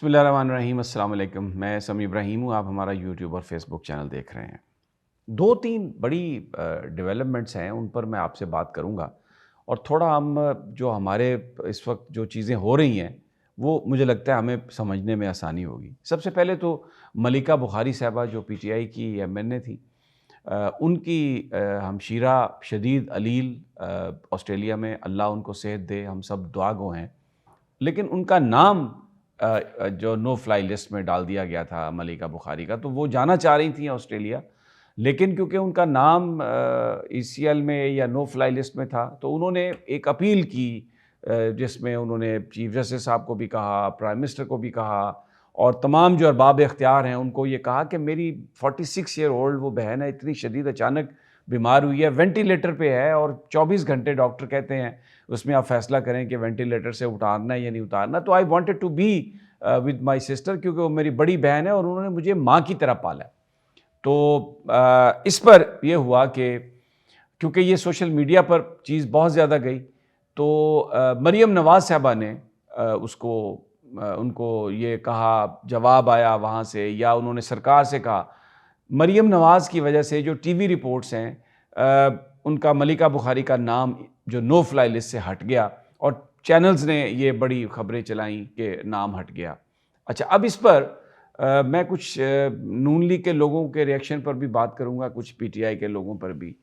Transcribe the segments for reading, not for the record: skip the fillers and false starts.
बिस्मिल्लाहिर्रहमानिर्रहीम, अस्सलाम वालेकुम। मैं समी इब्राहिम हूँ। आप हमारा यूट्यूब और फेसबुक चैनल देख रहे हैं। 2-3 बड़ी डेवलपमेंट्स हैं, उन पर मैं आपसे बात करूँगा और थोड़ा हम जो हमारे इस वक्त जो चीज़ें हो रही हैं, वो मुझे लगता है हमें समझने में आसानी होगी। सबसे पहले तो मलिका बुखारी साहिबा जो पीटीआई की एमएनए थी, उनकी हमशीरा शदीद अलील ऑस्ट्रेलिया में, अल्लाह उनको सेहत दे, हम सब दुआ गो हैं। लेकिन उनका नाम जो नो फ्लाई लिस्ट में डाल दिया गया था मलिका बुखारी का, तो वो जाना चाह रही थी ऑस्ट्रेलिया, लेकिन क्योंकि उनका नाम ईसीएल में या नो फ्लाई लिस्ट में था, तो उन्होंने एक अपील की जिसमें उन्होंने चीफ जस्टिस साहब को भी कहा, प्राइम मिनिस्टर को भी कहा और तमाम जो अरबाब इख्तियार हैं उनको ये कहा कि मेरी 46 ईयर ओल्ड वो बहन है, इतनी शदीद अचानक बीमार हुई है, वेंटिलेटर पे है और 24 घंटे डॉक्टर कहते हैं उसमें आप फैसला करें कि वेंटिलेटर से उतारना है या नहीं उतारना। तो I wanted to be with my sister, क्योंकि वो मेरी बड़ी बहन है और उन्होंने मुझे माँ की तरह पाला है। तो इस पर यह हुआ कि क्योंकि ये सोशल मीडिया पर चीज़ बहुत ज़्यादा गई, तो मरियम नवाज़ साहबा ने उनको ये कहा, जवाब आया वहाँ से या उन्होंने सरकार से कहा। मरियम नवाज़ की वजह से जो टीवी रिपोर्ट्स हैं, उनका मलिका बुखारी का नाम जो नो फ्लाई लिस्ट से हट गया और चैनल्स ने ये बड़ी खबरें चलाईं कि नाम हट गया। अच्छा, अब इस पर मैं कुछ नून लीग के लोगों के रिएक्शन पर भी बात करूंगा, कुछ पीटीआई के लोगों पर भी।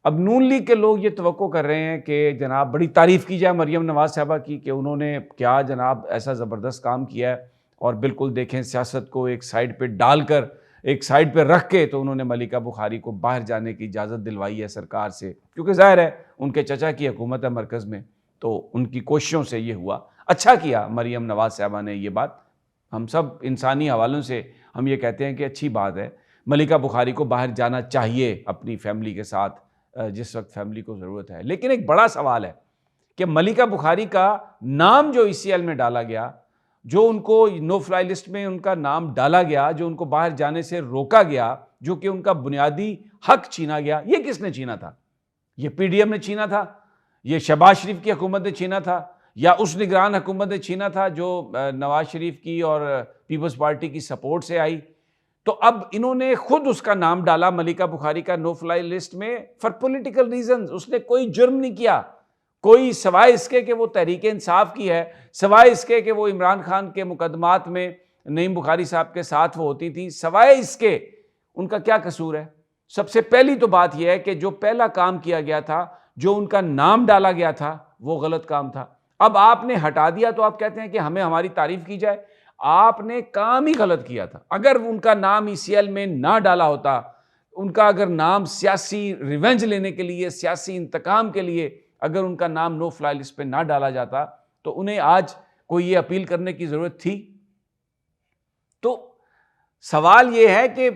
अब नून लीग के लोग ये तवक्को कर रहे हैं कि जनाब बड़ी तारीफ़ की जाए मरियम नवाज़ साहबा की कि उन्होंने क्या जनाब ऐसा ज़बरदस्त काम किया है, और बिल्कुल देखें सियासत को एक साइड पे डालकर, एक साइड पे रख के, तो उन्होंने मलिका बुखारी को बाहर जाने की इजाज़त दिलवाई है सरकार से, क्योंकि ज़ाहिर है उनके चचा की हुकूमत है मरकज़ में, तो उनकी कोशिशों से ये हुआ। अच्छा किया मरियम नवाज़ साहबा ने ये बात, हम सब इंसानी हवालों से हम ये कहते हैं कि अच्छी बात है, मलिका बुखारी को बाहर जाना चाहिए अपनी फैमिली के साथ, जिस वक्त फैमिली को ज़रूरत है। लेकिन एक बड़ा सवाल है कि मलिका बुखारी का नाम जो ईसीएल में डाला गया, जो उनको नो फ्लाई लिस्ट में उनका नाम डाला गया, जो उनको बाहर जाने से रोका गया, जो कि उनका बुनियादी हक छीना गया, ये किसने छीना था? ये पीडीएम ने छीना था? ये शहबाज शरीफ की हुकूमत ने छीना था? या उस निगरान हुकूमत ने छीना था जो नवाज शरीफ की और पीपल्स पार्टी की सपोर्ट से आई? तो अब इन्होंने खुद उसका नाम डाला मलिका बुखारी का नो फ्लाई लिस्ट में फॉर पॉलिटिकल रीजंस। उसने कोई जुर्म नहीं किया, कोई सवाए इसके कि वो तहरीक इंसाफ की है, सवाए इसके कि वो इमरान खान के मुकदमात में नईम बुखारी साहब के साथ वो होती थी, सवाए इसके उनका क्या कसूर है? सबसे पहली तो बात यह है कि जो पहला काम किया गया था, जो उनका नाम डाला गया था, वो गलत काम था। अब आपने हटा दिया तो आप कहते हैं कि हमें हमारी तारीफ की जाए। आपने काम ही गलत किया था। अगर उनका नाम ईसीएल में ना डाला होता, उनका अगर नाम सियासी रिवेंज लेने के लिए, सियासी इंतकाम के लिए अगर उनका नाम नो फ्लाई लिस्ट पे ना डाला जाता, तो उन्हें आज कोई ये अपील करने की जरूरत थी? तो सवाल ये है कि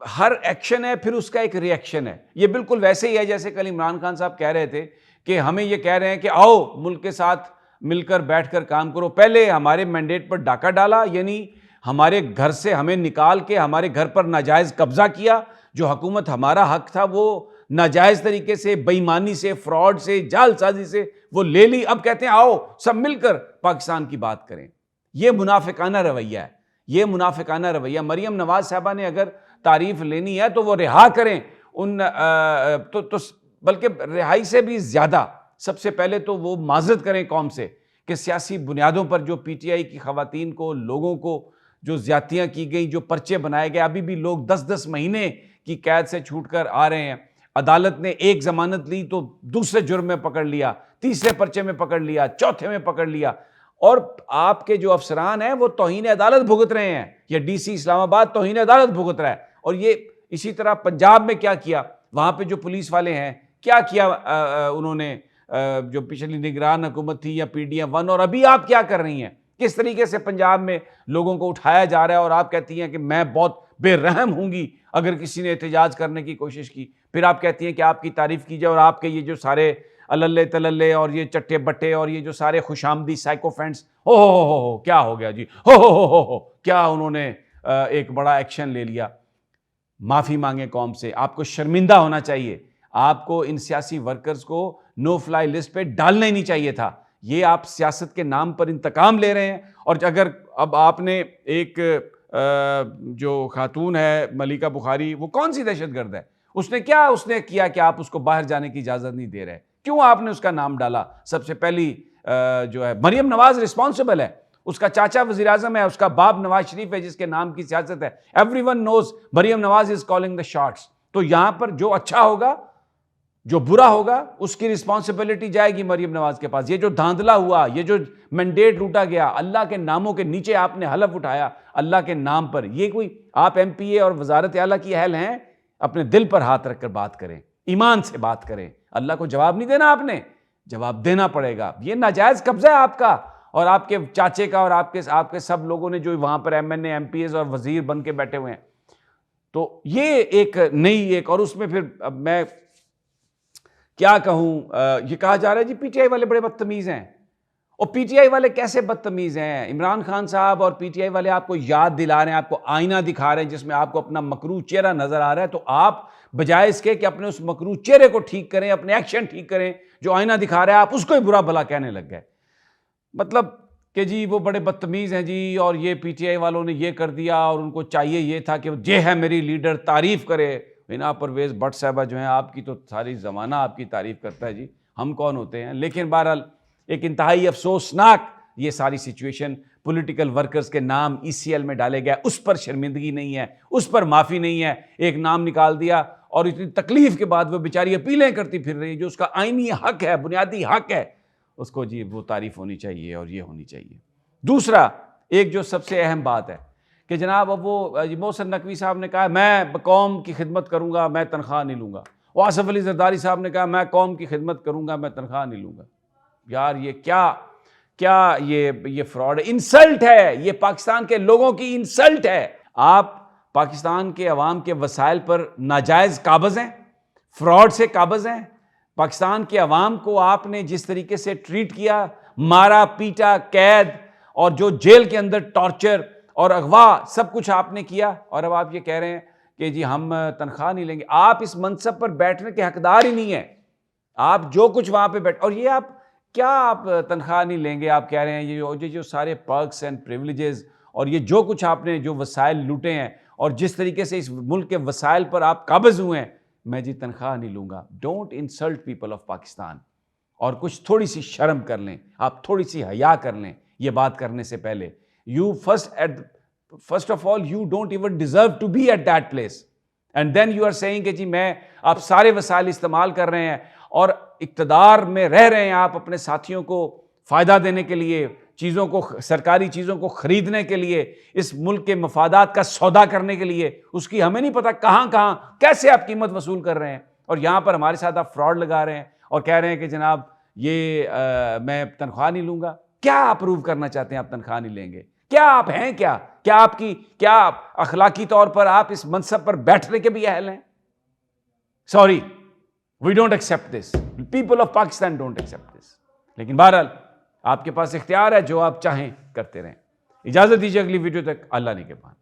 हर एक्शन है फिर उसका एक रिएक्शन है। ये बिल्कुल वैसे ही है जैसे कल इमरान खान साहब कह रहे थे कि हमें ये कह रहे हैं कि आओ मुल्क के साथ मिलकर बैठकर काम करो। पहले हमारे मैंडेट पर डाका डाला, यानी हमारे घर से हमें निकाल के हमारे घर पर नाजायज कब्जा किया। जो हुकूमत हमारा हक था वो नाजायज तरीके से, बेईमानी से, फ्रॉड से, जालसाजी से वो ले ली। अब कहते हैं आओ सब मिलकर पाकिस्तान की बात करें। ये मुनाफिकाना रवैया है, ये मुनाफिकाना रवैया। मरियम नवाज साहबा ने अगर तारीफ लेनी है तो वो रिहा करें उन तो बल्कि रिहाई से भी ज्यादा सबसे पहले तो वो माजरत करें कौम से कि सियासी बुनियादों पर जो पीटीआई की खवातीन को, लोगों को जो ज्यादतियां की गई, जो पर्चे बनाए गए, अभी भी लोग 10-10 महीने की कैद से छूटकर आ रहे हैं। अदालत ने एक जमानत ली तो दूसरे जुर्म में पकड़ लिया, तीसरे पर्चे में पकड़ लिया, चौथे में पकड़ लिया, और आपके जो अफसरान हैं वो तौहीन अदालत भुगत रहे हैं। या डीसी इस्लामाबाद तौहीन अदालत भुगत रहा है। और ये इसी तरह पंजाब में क्या किया, वहां पे जो पुलिस वाले हैं क्या किया उन्होंने, जो पिछली निगरान हुकूमत थी या पीडीएम 1, और अभी आप क्या कर रही हैं, किस तरीके से पंजाब में लोगों को उठाया जा रहा है। और आप कहती हैं कि मैं बहुत बेरहम होंगी अगर किसी ने एहतजाज करने की कोशिश की। फिर आप कहती हैं कि आपकी तारीफ की जाए, और आपके ये जो सारे अल्ले तलल्ले और ये चट्टे बट्टे और ये जो सारे खुशामदी साइकोफेंट्स, हो क्या हो गया जी, हो क्या उन्होंने एक बड़ा एक्शन ले लिया। माफी मांगे कौम से, आपको शर्मिंदा होना चाहिए। आपको इन सियासी वर्कर्स को नो फ्लाई लिस्ट पे डालना ही नहीं चाहिए था। ये आप सियासत के नाम पर इंतकाम ले रहे हैं। और अगर अब आपने एक जो खातून है मलिका बुखारी, वो कौन सी दहशतगर्द है? उसने किया कि आप उसको बाहर जाने की इजाज़त नहीं दे रहे? क्यों आपने उसका नाम डाला? सबसे पहली जो है मरियम नवाज रिस्पॉन्सिबल है, उसका चाचा वज़ीर आज़म है, उसका बाप नवाज शरीफ है जिसके नाम की सियासत है। Everyone knows Maryam Nawaz is calling the shots. तो यहां पर जो अच्छा होगा, जो बुरा होगा, उसकी रिस्पॉन्सिबिलिटी जाएगी मरियम नवाज के पास। ये जो धांधला हुआ, ये जो मैंडेट लूटा गया, अल्लाह के नामों के नीचे आपने हलफ उठाया अल्लाह के नाम पर, ये कोई आप MPA और वजारत आला की अहल हैं? अपने दिल पर हाथ रखकर बात करें, ईमान से बात करें। अल्लाह को जवाब नहीं देना, आपने जवाब देना पड़ेगा। ये नाजायज कब्जा है आपका और आपके चाचे का और आपके सब लोगों ने जो वहां पर MNA MPs और वजीर बन के बैठे हुए हैं। तो ये एक नई और उसमें फिर अब मैं क्या कहूं, ये कहा जा रहा है जी PTI वाले बड़े बदतमीज हैं। और PTI वाले कैसे बदतमीज हैं? इमरान खान साहब और PTI वाले आपको याद दिला रहे हैं, आपको आईना दिखा रहे हैं जिसमें आपको अपना मकरू चेहरा नजर आ रहा है। तो आप बजाय इसके कि अपने उस मकरू चेहरे को ठीक करें, अपने एक्शन ठीक करें, जो आईना दिखा रहा है आप उसको ही बुरा भला कहने लग गए। मतलब कि जी वो बड़े बदतमीज हैं जी, और ये PTI वालों ने ये कर दिया और उनको चाहिए ये था कि ये है मेरी लीडर, तारीफ करे। बिना परवेज भट्ट साहबा जो है, आपकी तो सारी ज़माना आपकी तारीफ करता है जी, हम कौन होते हैं? लेकिन बहरहाल एक इंतहाई अफसोसनाक ये सारी सिचुएशन, पॉलिटिकल वर्कर्स के नाम ECL में डाले गए, उस पर शर्मिंदगी नहीं है, उस पर माफ़ी नहीं है। एक नाम निकाल दिया और इतनी तकलीफ के बाद वो बेचारी अपीलें करती फिर रही, जो उसका आईनी हक है, बुनियादी हक है, उसको जी वो तारीफ होनी चाहिए और ये होनी चाहिए। दूसरा एक जो सबसे अहम बात है कि जनाब अब वो मोहसिन नकवी साहब ने कहा मैं कौम की खिदमत करूंगा, मैं तनख्वाह नहीं लूंगा। आसिफ अली जरदारी साहब ने कहा मैं कौम की खिदमत करूंगा, मैं तनख्वाह नहीं लूंगा। यार ये क्या ये फ्रॉड है, इंसल्ट है, ये पाकिस्तान के लोगों की इंसल्ट है। आप पाकिस्तान के अवाम के वसाइल पर नाजायज काबज हैं, फ्रॉड से काबज हैं। पाकिस्तान के अवाम को आपने जिस तरीके से ट्रीट किया, मारा पीटा, कैद और जो जेल के अंदर टॉर्चर और अगवा, सब कुछ आपने किया, और अब आप ये कह रहे हैं कि जी हम तनख्वाह नहीं लेंगे। आप इस मनसब पर बैठने के हकदार ही नहीं है। आप जो कुछ वहां पे बैठ, और ये आप तनख्वाह नहीं लेंगे, आप कह रहे हैं ये जो सारे पर्क्स एंड प्रिविलेजेस और ये जो कुछ आपने जो वसाइल लूटे हैं और जिस तरीके से इस मुल्क के वसाइल पर आप काबिज हुए हैं, मैं जी तनख्वाह नहीं लूंगा। Don't insult people of Pakistan. और कुछ थोड़ी सी शर्म कर लें, आप थोड़ी सी हया कर लें ये बात करने से पहले। You first of all, you don't even deserve to be at that place. And then you are saying कि जी आप सारे वसाइल इस्तेमाल कर रहे हैं और इक़्तिदार में रह रहे हैं, आप अपने साथियों को फ़ायदा देने के लिए, चीज़ों को, सरकारी चीज़ों को ख़रीदने के लिए, इस मुल्क के मफादात का सौदा करने के लिए, उसकी हमें नहीं पता कहाँ कैसे आप कीमत वसूल कर रहे हैं। और यहाँ पर हमारे साथ आप फ्रॉड लगा रहे हैं और कह रहे हैं कि जनाब ये मैं तनख्वाह नहीं लूँगा। क्या आप प्रूव करना चाहते हैं आप तनख्वाह नहीं लेंगे? क्या आप हैं? क्या अखलाकी तौर पर आप इस मनसब पर बैठने के भी अहल हैं? Sorry, we don't accept this, people of Pakistan don't accept this. लेकिन बहरहाल आपके पास इख्तियार है, जो आप चाहें करते रहें। इजाजत दीजिए, अगली वीडियो तक अल्लाह निगहबान।